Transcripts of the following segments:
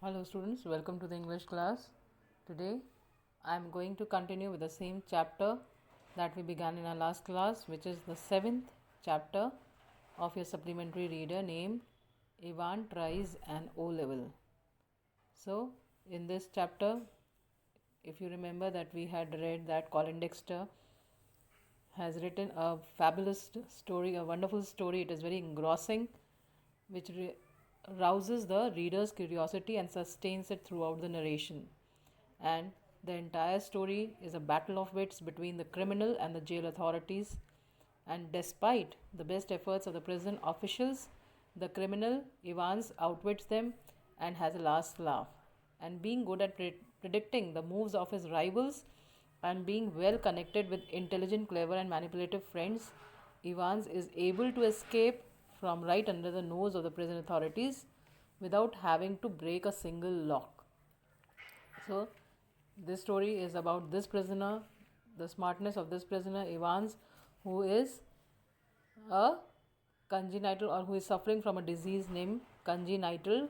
Hello students, welcome to the English class. Today I am going to continue with the same chapter that we began in our last class, which is the 7th chapter of your supplementary reader named Ivan Tries an O Level. So in this chapter, if you remember that we had read that Colin Dexter has written a fabulous story, a wonderful story. It is very engrossing, which rouses the reader's curiosity and sustains it throughout the narration. And the entire story is a battle of wits between the criminal and the jail authorities. And despite the best efforts of the prison officials, the criminal Evans outwits them and has a last laugh. And being good at predicting the moves of his rivals and being well connected with intelligent, clever, and manipulative friends, Evans is able to escape from right under the nose of the prison authorities without having to break a single lock. So, this story is about this prisoner, the smartness of this prisoner, Evans, who is a congenital or who is suffering from a disease named congenital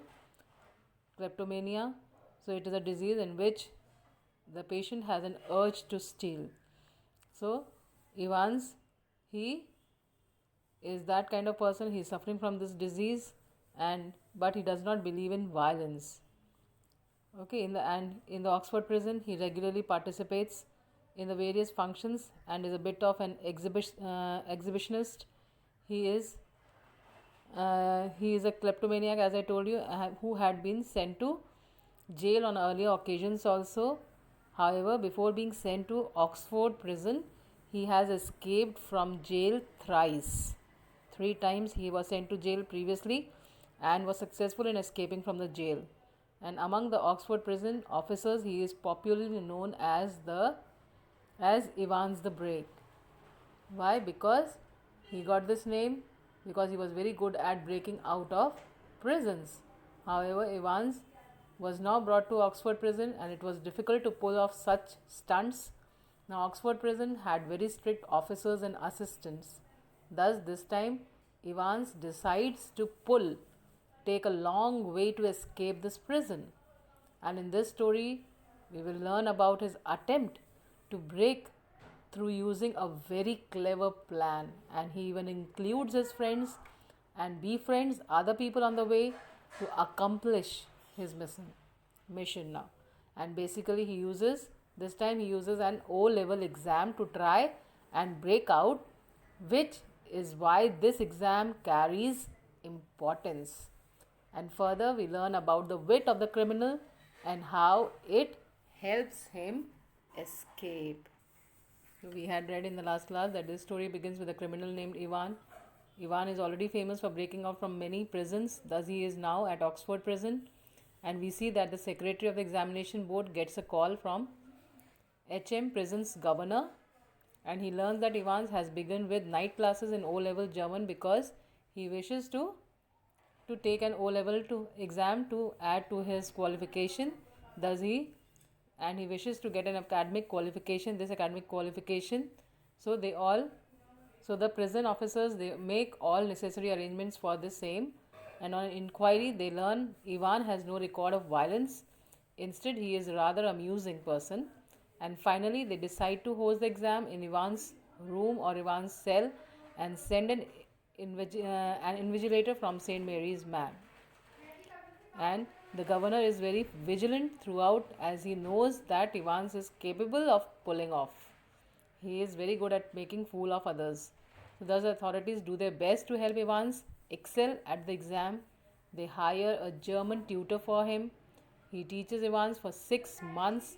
kleptomania. So, it is a disease in which the patient has an urge to steal. So, Evans, he is that kind of person. He is suffering from this disease, but he does not believe in violence. Okay, in the Oxford prison, he regularly participates in the various functions and is a bit of an exhibitionist. He is a kleptomaniac, as I told you, who had been sent to jail on earlier occasions also. However, before being sent to Oxford prison, he has escaped from jail thrice. 3 times he was sent to jail previously and was successful in escaping from the jail. And among the Oxford prison officers, he is popularly known as Evans the Break. Why? Because he got this name because he was very good at breaking out of prisons. However, Evans was now brought to Oxford prison and it was difficult to pull off such stunts. Now, Oxford prison had very strict officers and assistants. Thus, this time, Evans decides to take a long way to escape this prison. And in this story, we will learn about his attempt to break through using a very clever plan. And he even includes his friends and befriends other people on the way to accomplish his mission now. And basically, this time he uses an O level exam to try and break out, which is why this exam carries importance. And further, we learn about the wit of the criminal and how it helps him escape. So we had read in the last class that this story begins with a criminal named Ivan. Ivan is already famous for breaking out from many prisons, thus he is now at Oxford prison. And we see that the secretary of the examination board gets a call from HM prison's governor, and he learns that Evans has begun with night classes in O-level German because he wishes to take an O-level exam to add to his qualification. He wishes to get an academic qualification, this academic qualification. So the prison officers, they make all necessary arrangements for the same. And on inquiry, they learn Ivan has no record of violence. Instead, he is a rather amusing person. And finally, they decide to host the exam in Ivan's room or Ivan's cell and send an invigilator from St. Mary's Man. And the governor is very vigilant throughout as he knows that Evans is capable of pulling off. He is very good at making fool of others. So thus the authorities do their best to help Evans excel at the exam. They hire a German tutor for him. He teaches Evans for 6 months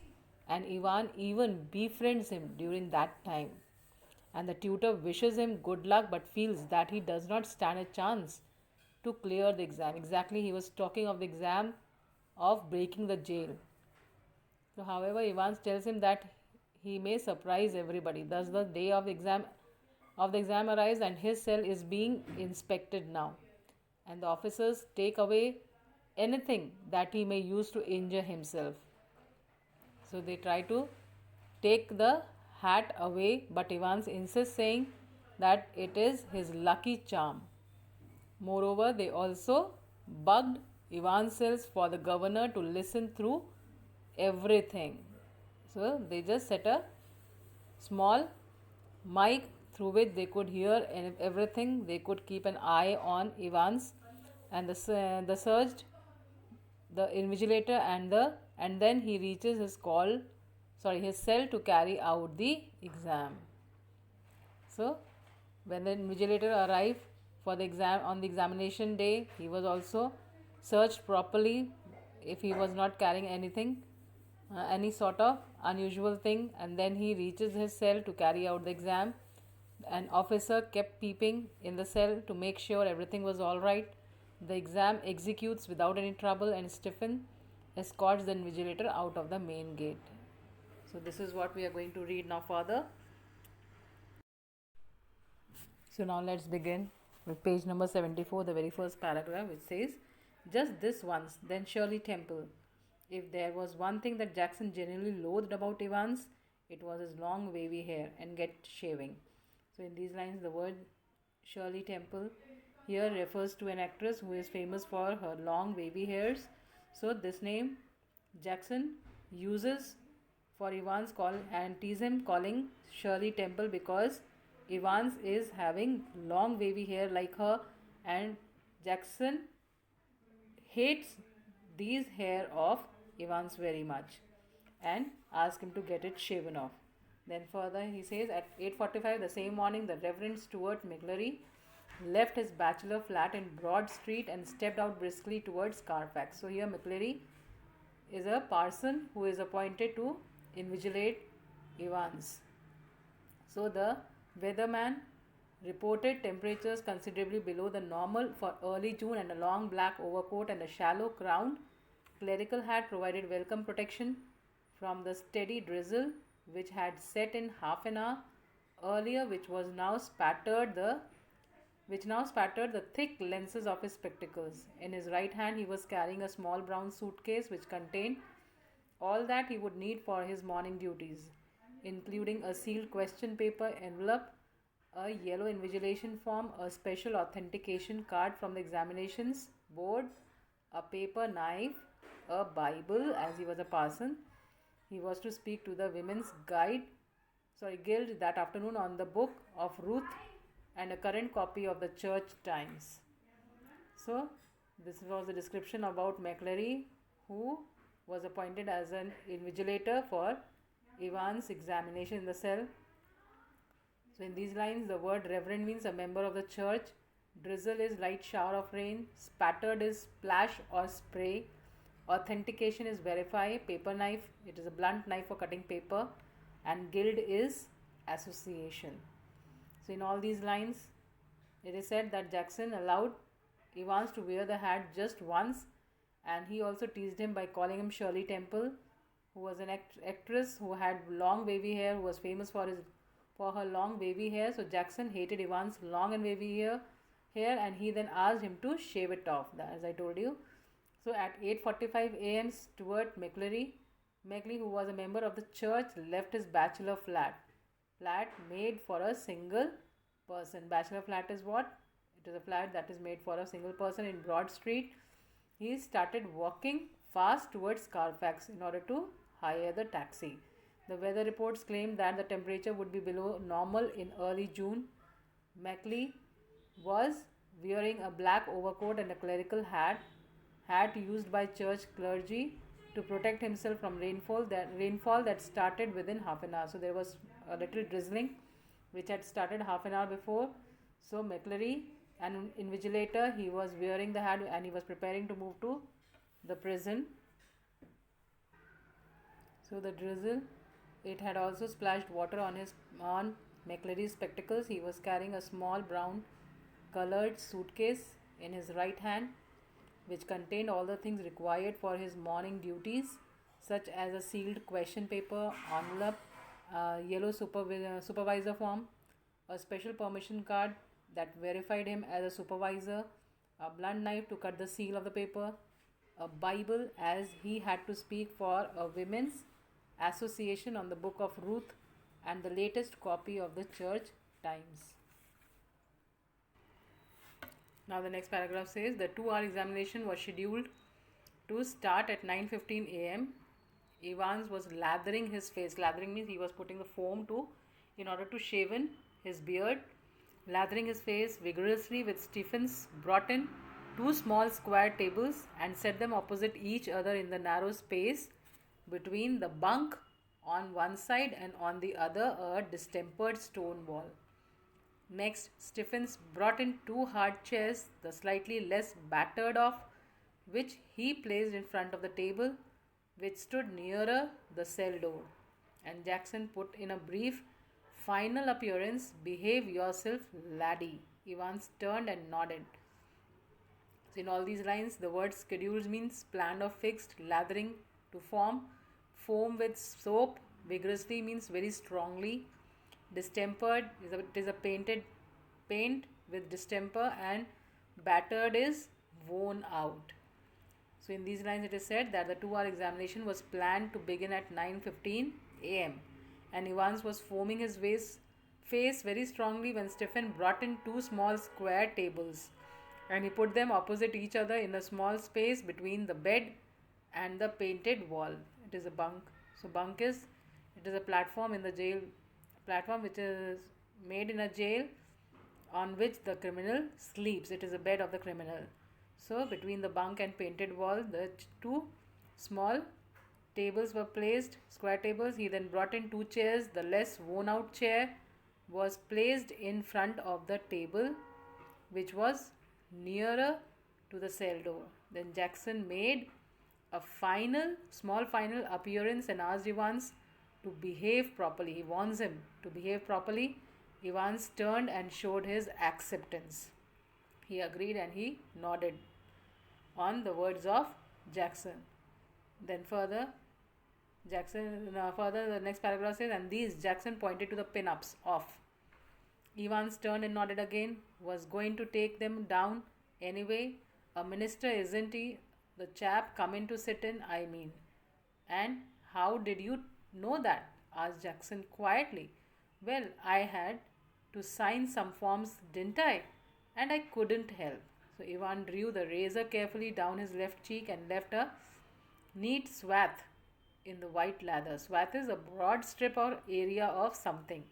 and Ivan even befriends him during that time. And the tutor wishes him good luck but feels that he does not stand a chance to clear the exam. Exactly, he was talking of the exam of breaking the jail. So, however, Evans tells him that he may surprise everybody. Thus, the day of the exam arrives and his cell is being inspected now. And the officers take away anything that he may use to injure himself. So they try to take the hat away, but Evans insists, saying that it is his lucky charm. Moreover, they also bugged Ivan cells for the governor to listen through everything. So they just set a small mic through which they could hear everything. They could keep an eye on Ivan's and the searched the invigilator and then he reaches his cell to carry out the exam. So when the invigilator arrived for the exam on the examination day, he was also searched properly if he was not carrying anything, any sort of unusual thing, and then he reaches his cell to carry out the exam. An officer kept peeping in the cell to make sure everything was all right. The exam executes without any trouble, and Stephen escorts the invigilator out of the main gate. So this is what we are going to read now further. So now let's begin with page number 74, the very first paragraph, which says, "Just this once, then Shirley Temple." If there was one thing that Jackson genuinely loathed about Evans, it was his long wavy hair and get shaving. So in these lines, the word Shirley Temple here refers to an actress who is famous for her long wavy hairs. So this name Jackson uses for Evans call and tease him calling Shirley Temple because Evans is having long wavy hair like her, and Jackson hates these hair of Evans very much and asks him to get it shaven off. Then further he says at 8:45 the same morning the Reverend Stuart McLeary left his bachelor flat in Broad Street and stepped out briskly towards Carfax. So here McLeary is a parson who is appointed to invigilate Evans. So the weatherman reported temperatures considerably below the normal for early June, and a long black overcoat and a shallow crowned clerical hat provided welcome protection from the steady drizzle which had set in half an hour earlier, which now spattered the thick lenses of his spectacles. In his right hand he was carrying a small brown suitcase which contained all that he would need for his morning duties, including a sealed question paper envelope, a yellow invigilation form, a special authentication card from the examinations board, a paper knife, a Bible, as he was a parson. He was to speak to the women's guild that afternoon on the book of Ruth and a current copy of the Church Times. So, this was the description about McLeary, who was appointed as an invigilator for Evans' examination in the cell. So in these lines, the word reverend means a member of the church. Drizzle is light shower of rain. Spattered is splash or spray. Authentication is verify. Paper knife, it is a blunt knife for cutting paper. And guild is association. So in all these lines, it is said that Jackson allowed Evans to wear the hat just once, and he also teased him by calling him Shirley Temple, who was an actress who had long wavy hair, who was famous for her long wavy hair. So Jackson hated Evans' long and wavy hair, and he then asked him to shave it off, as I told you. So at 8:45 a.m., Stuart McLeary, who was a member of the church, left his bachelor flat made for a single person. Bachelor flat is what? It is a flat that is made for a single person in Broad Street. He started walking fast towards Carfax in order to hire the taxi. The weather reports claimed that the temperature would be below normal in early June. McLeary was wearing a black overcoat and a clerical hat used by church clergy to protect himself from rainfall that started within half an hour. So there was a little drizzling which had started half an hour before. So McLeary, an invigilator, he was wearing the hat and he was preparing to move to the prison. So the drizzle, it had also splashed water on McLeary's spectacles. He was carrying a small brown colored suitcase in his right hand, which contained all the things required for his morning duties, such as a sealed question paper, envelope, yellow supervisor form, a special permission card that verified him as a supervisor, a blunt knife to cut the seal of the paper, a Bible as he had to speak for a women's association on the book of Ruth, and the latest copy of the Church Times. Now the next paragraph says the 2-hour examination was scheduled to start at 9:15 a.m. Evans was lathering his face. Lathering means he was putting the foam to in order to shaven his beard. Lathering his face vigorously with Stephens brought in two small square tables and set them opposite each other in the narrow space between the bunk on one side and on the other a distempered stone wall. Next, Stephens brought in two hard chairs, the slightly less battered of which he placed in front of the table, which stood nearer the cell door. And Jackson put in a brief final appearance, "Behave yourself, laddie." Evans turned and nodded. So in all these lines, the word schedules means planned or fixed, lathering to form, foam with soap, vigorously means very strongly, distempered is a painted paint with distemper, and battered is worn out. So in these lines it is said that the 2-hour examination was planned to begin at 9:15 a.m. and Evans was foaming his face very strongly when Stephen brought in two small square tables and he put them opposite each other in a small space between the bed and the painted wall. It is a bunk. So bunk is, it is a platform in the jail, platform which is made in a jail on which the criminal sleeps. It is a bed of the criminal. So between the bunk and painted wall, the two small tables were placed, square tables. He then brought in two chairs. The less worn out chair was placed in front of the table, which was nearer to the cell door. Then Jackson made a small final appearance and asked Evans to behave properly. He warns him to behave properly. Evans turned and showed his acceptance. He agreed and he nodded on the words of Jackson. Then further, the next paragraph says, and these Jackson pointed to the pin-ups of. Evans turned and nodded again. Was going to take them down anyway. A minister, isn't he? The chap coming to sit in, I mean. And how did you know that? Asked Jackson quietly. Well, I had to sign some forms, didn't I? And I couldn't help. So Ivan drew the razor carefully down his left cheek and left a neat swath in the white lather. Swath is a broad strip or area of something.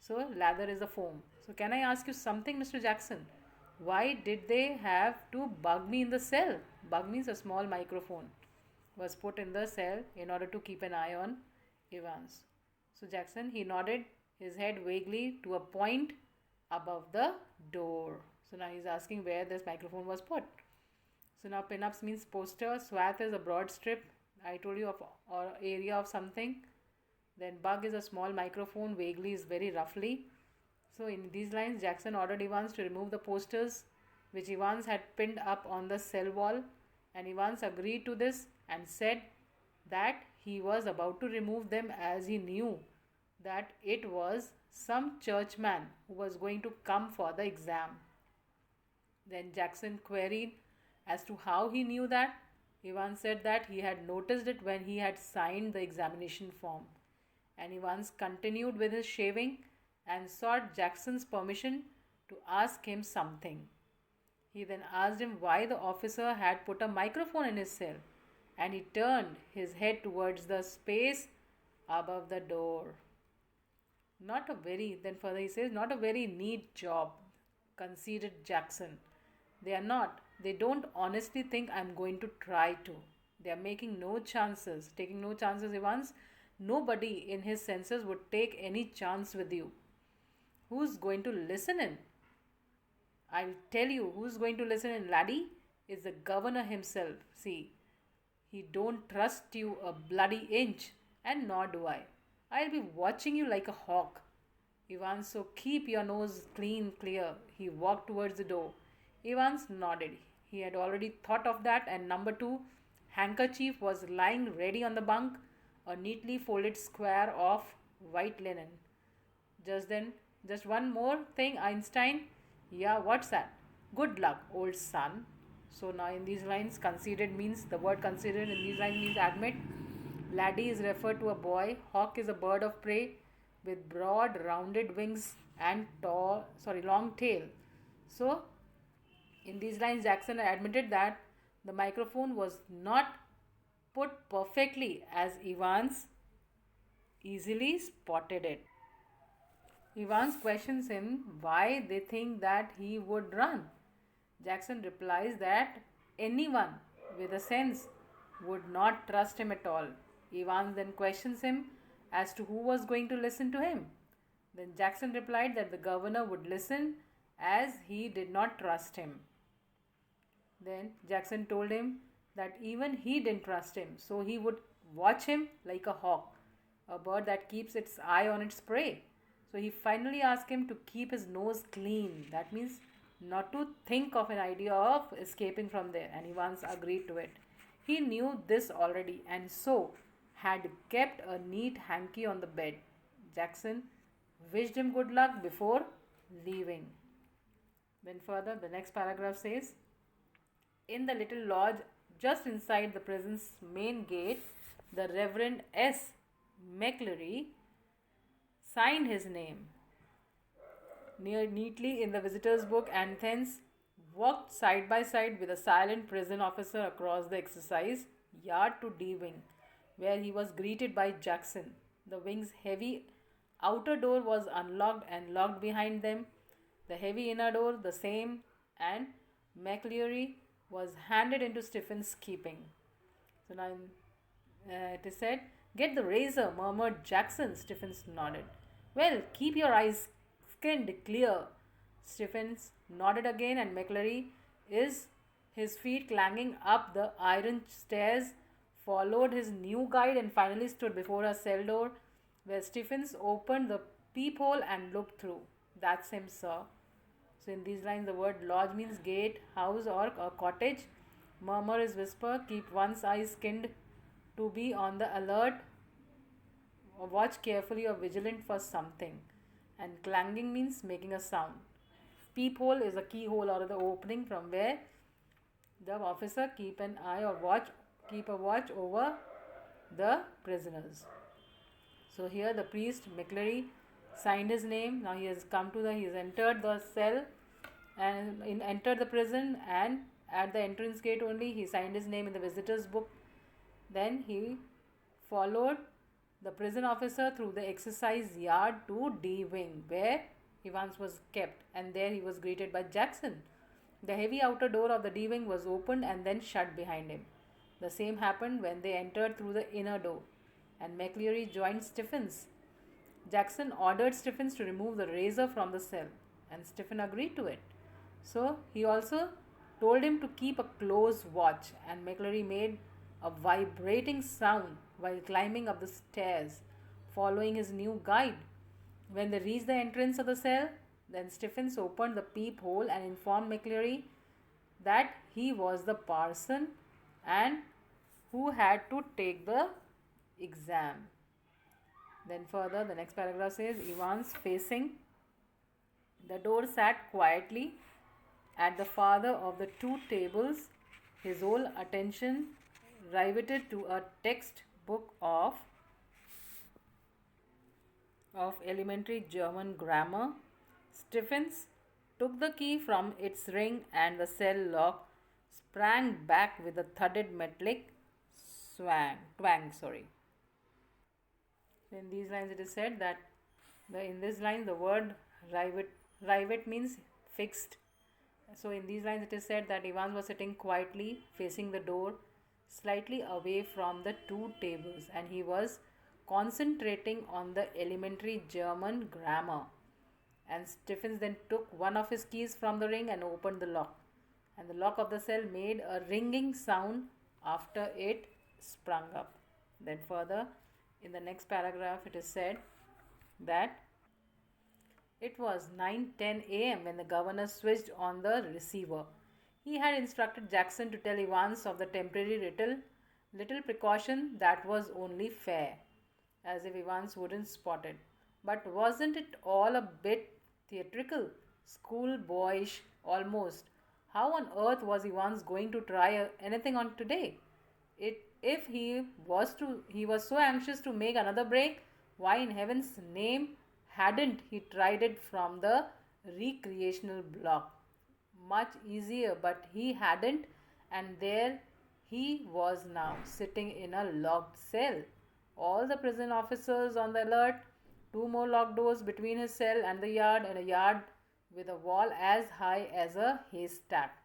So lather is a foam. So can I ask you something, Mr. Jackson? Why did they have to bug me in the cell? Bug means a small microphone was put in the cell in order to keep an eye on Evans. So Jackson, he nodded his head vaguely to a point above the door. So now he's asking where this microphone was put. So now pin-ups means poster. Swath is a broad strip, I told you, of or area of something. Then bug is a small microphone, vaguely is very roughly. So in these lines, Jackson ordered Evans to remove the posters which Evans had pinned up on the cell wall, and Evans agreed to this and said that he was about to remove them as he knew that it was some churchman who was going to come for the exam. Then Jackson queried as to how he knew that. Evans said that he had noticed it when he had signed the examination form. And Evans continued with his shaving and sought Jackson's permission to ask him something. He then asked him why the officer had put a microphone in his cell, and he turned his head towards the space above the door. Then further he says, not a very neat job, conceded Jackson. They are not. They don't honestly think I'm going to try to. They are taking no chances, Evans. Nobody in his senses would take any chance with you. Who's going to listen in? I'll tell you who's going to listen in, laddie, is the governor himself. See, he don't trust you a bloody inch, and nor do I. I'll be watching you like a hawk. Evans, so keep your nose clear. He walked towards the door. Evans nodded. He had already thought of that, and number 2 handkerchief was lying ready on the bunk, a neatly folded square of white linen. Just one more thing, Einstein. Yeah, what's that? Good luck, old son. So now in these lines, conceded means, the word considered in these lines means admit. Laddie is referred to a boy. Hawk is a bird of prey with broad rounded wings and long tail. So In these lines, Jackson admitted that the microphone was not put perfectly as Evans easily spotted it. Evans questions him why they think that he would run. Jackson replies that anyone with a sense would not trust him at all. Evans then questions him as to who was going to listen to him. Then Jackson replied that the governor would listen as he did not trust him. Then Jackson told him that even he didn't trust him, so he would watch him like a hawk, a bird that keeps its eye on its prey. So he finally asked him to keep his nose clean. That means not to think of an idea of escaping from there, and he once agreed to it. He knew this already and so had kept a neat hanky on the bed. Jackson wished him good luck before leaving. Then further, the next paragraph says, in the little lodge just inside the prison's main gate, the Reverend S. McCleary signed his name neatly in the visitor's book and thence walked side by side with a silent prison officer across the exercise yard to D Wing, where he was greeted by Jackson. The wing's heavy outer door was unlocked and locked behind them, the heavy inner door the same, and McCleary was handed into Stephen's keeping. So now it is said, get the razor, murmured Jackson. Stephens nodded. Well, keep your eyes skinned clear. Stephens nodded again, and McCleary is his feet clanging up the iron stairs, followed his new guide and finally stood before a cell door where Stephens opened the peephole and looked through. That's him, sir. So in these lines, the word lodge means gate, house, or a cottage. Murmur is whisper. Keep one's eyes skinned to be on the alert or watch carefully or vigilant for something. And clanging means making a sound. Peephole is a keyhole or the opening from where the officer keep a watch over the prisoners. So here the priest McCleary signed his name. Now he has entered the cell and entered the prison, and at the entrance gate only he signed his name in the visitor's book. Then he followed the prison officer through the exercise yard to D Wing, where he once was kept, and there he was greeted by Jackson. The heavy outer door of the D Wing was opened and then shut behind him. The same happened when they entered through the inner door, and McCleary joined Stephens. Jackson ordered Stephens to remove the razor from the cell, and Stephen agreed to it. So he also told him to keep a close watch, and McCleary made a vibrating sound while climbing up the stairs, following his new guide. When they reached the entrance of the cell, then Stephens opened the peephole and informed McCleary that he was the parson and who had to take the exam. Then further, the next paragraph says, Evans, facing the door, sat quietly at the farther of the two tables, his whole attention riveted to a textbook of elementary German grammar. Stephens took the key from its ring and the cell lock sprang back with a thudded metallic twang. In these lines it is said that in this line the word rivet means fixed. So in these lines it is said that Evans was sitting quietly facing the door, slightly away from the two tables, and he was concentrating on the elementary German grammar. And Stephens then took one of his keys from the ring and opened the lock. And the lock of the cell made a ringing sound after it sprung up. Then further, in the next paragraph, it is said that it was 9:10 a.m. when the governor switched on the receiver. He had instructed Jackson to tell Evans of the temporary little precaution that was only fair, as if Evans wouldn't spot it. But wasn't it all a bit theatrical, schoolboyish almost? How on earth was Evans going to try anything on today? If he was so anxious to make another break, why in heaven's name hadn't he tried it from the recreational block? much easier, but he hadn't, and there he was now, sitting in a locked cell. All the prison officers on the alert, two more locked doors between his cell and the yard, and a yard with a wall as high as a haystack.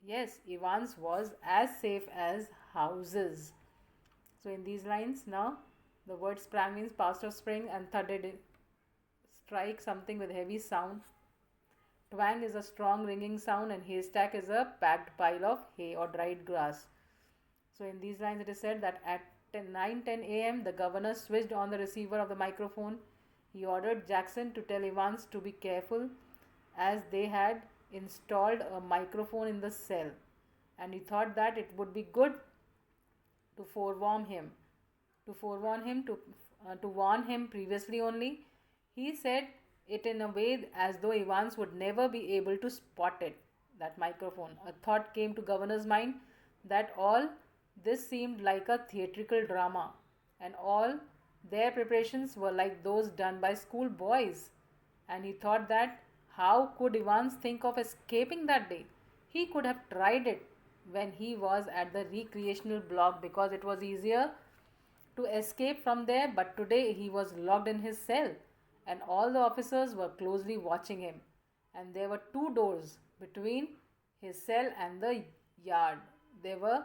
Yes, Evans was as safe as houses. So, in these lines, now the word sprang means passed of spring and thudded, strike something with heavy sound. Twang is a strong ringing sound, and haystack is a packed pile of hay or dried grass. So, in these lines, it is said that at 9:10 a.m., the governor switched on the receiver of the microphone. He ordered Jackson to tell Evans to be careful, as they had installed a microphone in the cell, and he thought that it would be good to forewarn him, to warn him previously only. He said it in a way as though Evans would never be able to spot it, that microphone. A thought came to governor's mind that all this seemed like a theatrical drama, and all their preparations were like those done by school boys. And he thought that how could Evans think of escaping that day? He could have tried it when he was at the recreational block because it was easier to escape from there, but today he was locked in his cell and all the officers were closely watching him. And there were two doors between his cell and the yard. There were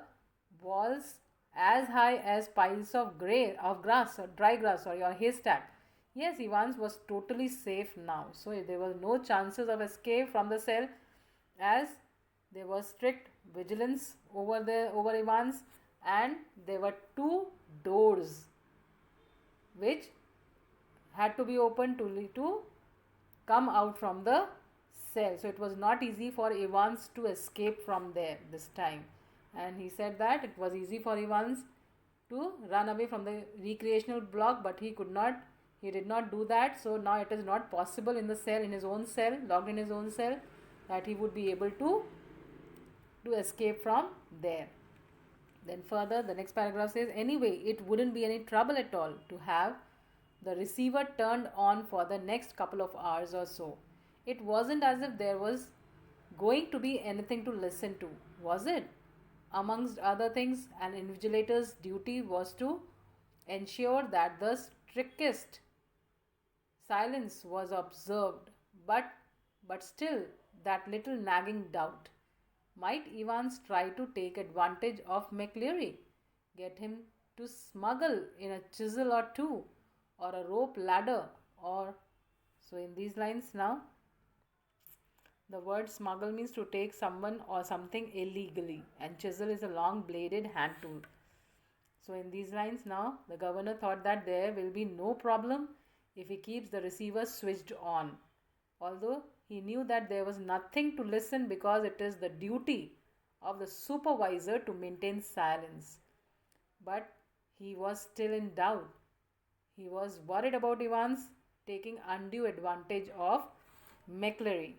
walls as high as piles of grass or dry grass or your haystack. Yes, Evans was totally safe now. So there were no chances of escape from the cell, as there was strict vigilance over Evans, and there were two doors which had to be opened to come out from the cell. So it was not easy for Evans to escape from there this time. And he said that it was easy for Evans to run away from the recreational block, but he did not do that. So now it is not possible in the cell, in his own cell, locked in his own cell, that he would be able to escape from there. Then further, the next paragraph says, anyway, it wouldn't be any trouble at all to have the receiver turned on for the next couple of hours or so. It wasn't as if there was going to be anything to listen to, was it? Amongst other things, an invigilator's duty was to ensure that the strictest silence was observed, but still that little nagging doubt. Might Evans try to take advantage of McCleary, get him to smuggle in a chisel or two, or a rope ladder, or so in these lines now, the word smuggle means to take someone or something illegally, and chisel is a long bladed hand tool. So in these lines now, the governor thought that there will be no problem if he keeps the receiver switched on, although he knew that there was nothing to listen because it is the duty of the supervisor to maintain silence. But he was still in doubt. He was worried about Evans taking undue advantage of McCleary,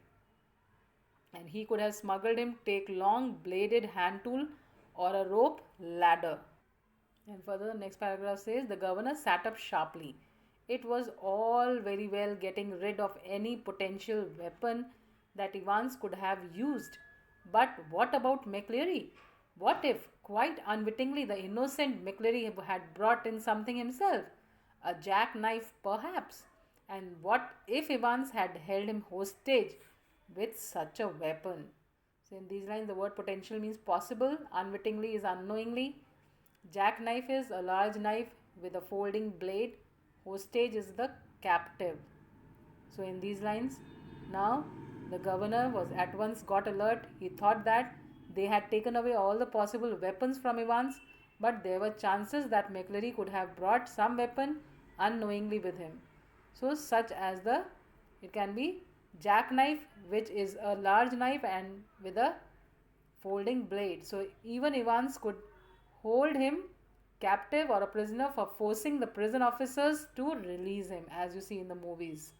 and he could have smuggled him take long bladed hand tool or a rope ladder. And further, the next paragraph says, the governor sat up sharply. It was all very well getting rid of any potential weapon that Evans could have used. But what about McCleary? What if, quite unwittingly, the innocent McCleary had brought in something himself? A jackknife, perhaps? And what if Evans had held him hostage with such a weapon? So, in these lines, the word potential means possible, unwittingly is unknowingly. Jackknife is a large knife with a folding blade. Hostage is the captive. So in these lines, now the governor was at once got alert. He thought that they had taken away all the possible weapons from Evans, but there were chances that McCleary could have brought some weapon unknowingly with him. So it can be jackknife, which is a large knife and with a folding blade. So even Evans could hold him captive or a prisoner for forcing the prison officers to release him, as you see in the movies.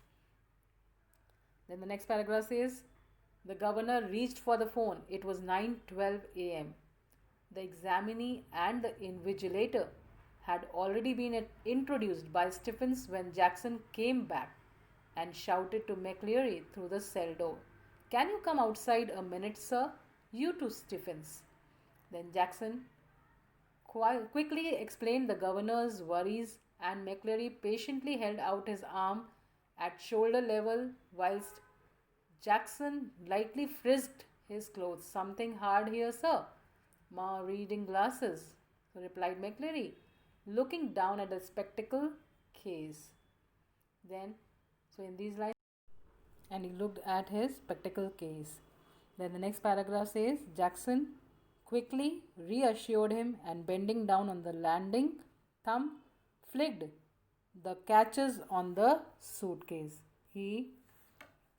Then the next paragraph says, the governor reached for the phone. It was 9:12 a.m. The examinee and the invigilator had already been introduced by Stephens when Jackson came back and shouted to McCleary through the cell door, "Can you come outside a minute, sir? You too, Stephens." Then Jackson quickly explained the governor's worries, and McCleary patiently held out his arm at shoulder level whilst Jackson lightly frisked his clothes. "Something hard here, sir." "Ma reading glasses," replied McCleary, looking down at the spectacle case. Then, so in these lines, and he looked at his spectacle case. Then the next paragraph says Jackson quickly reassured him, and bending down on the landing, thumb flicked the catches on the suitcase. He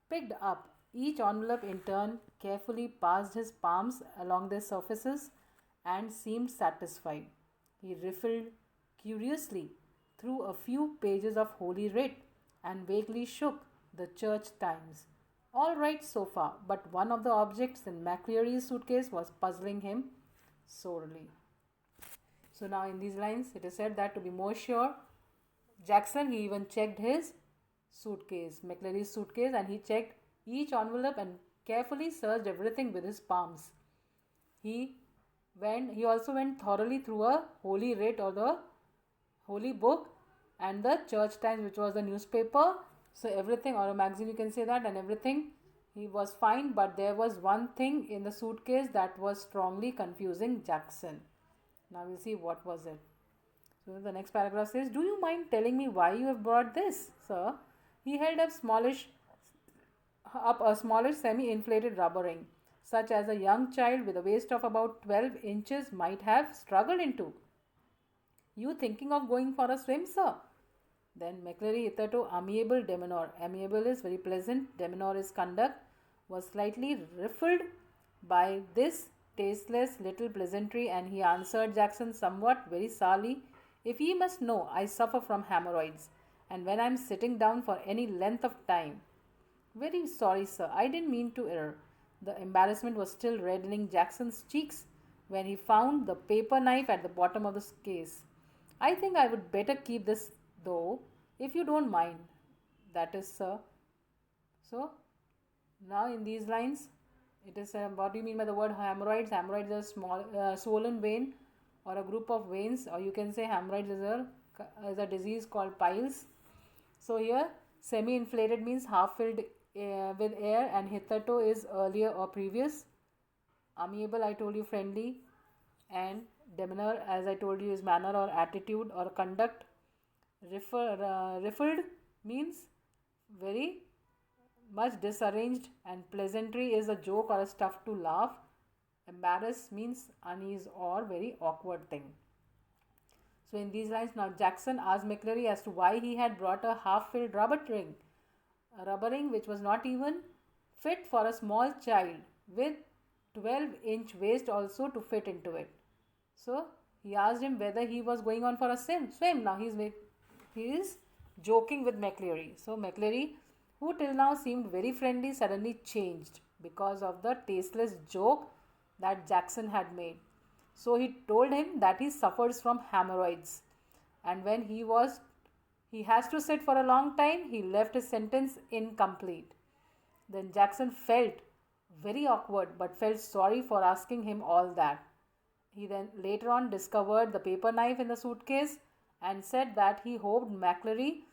picked up each envelope in turn, carefully passed his palms along their surfaces, and seemed satisfied. He riffled curiously through a few pages of Holy Writ and vaguely shook the Church Times. All right so far, but one of the objects in McCleary's suitcase was puzzling him sorely. So now in these lines, it is said that to be more sure, Jackson, he even checked his suitcase, McCleary's suitcase, and he checked each envelope and carefully searched everything with his palms. He also went thoroughly through a Holy Writ or the Holy Book and the Church Times, which was the newspaper. So everything, or a magazine, you can say that, and everything, he was fine, but there was one thing in the suitcase that was strongly confusing Jackson. Now we'll see what was it. So the next paragraph says, "Do you mind telling me why you have brought this, sir?" He held up a smallish semi-inflated rubber ring, such as a young child with a waist of about 12 inches might have struggled into. "You thinking of going for a swim, sir?" Then McCleary, hitherto amiable demeanor, amiable is very pleasant, demeanor is conduct, was slightly ruffled by this tasteless little pleasantry, and he answered Jackson somewhat very sourly, "If ye must know, I suffer from hemorrhoids, and when I am sitting down for any length of time—" "Very sorry, sir. I didn't mean to err." The embarrassment was still reddening Jackson's cheeks when he found the paper knife at the bottom of the case. "I think I would better keep this, though, if you don't mind." "That is, sir." So, now in these lines, it is what do you mean by the word hemorrhoids? Hemorrhoids is a small swollen vein or a group of veins, or you can say hemorrhoids is a disease called piles. So here, semi-inflated means half filled with air, and hitherto is earlier or previous. Amiable, I told you, friendly, and demeanor, as I told you, is manner or attitude or conduct. Riffled means very much disarranged, and pleasantry is a joke or a stuff to laugh. Embarrass means unease or very awkward thing. So in these lines, now Jackson asked McCleary as to why he had brought a half-filled rubber ring, a rubber ring which was not even fit for a small child, with 12-inch waist also to fit into it. So he asked him whether he was going on for a swim. Now he is joking with McCleary. So McCleary, who till now seemed very friendly, suddenly changed because of the tasteless joke that Jackson had made. So he told him that he suffers from hemorrhoids, and when he has to sit for a long time, he left his sentence incomplete. Then Jackson felt very awkward, but felt sorry for asking him all that. He then later on discovered the paper knife in the suitcase and said that he hoped McCleary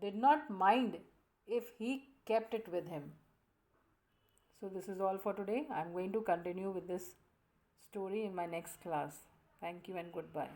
did not mind if he kept it with him. So this is all for today. I am going to continue with this story in my next class. Thank you and goodbye.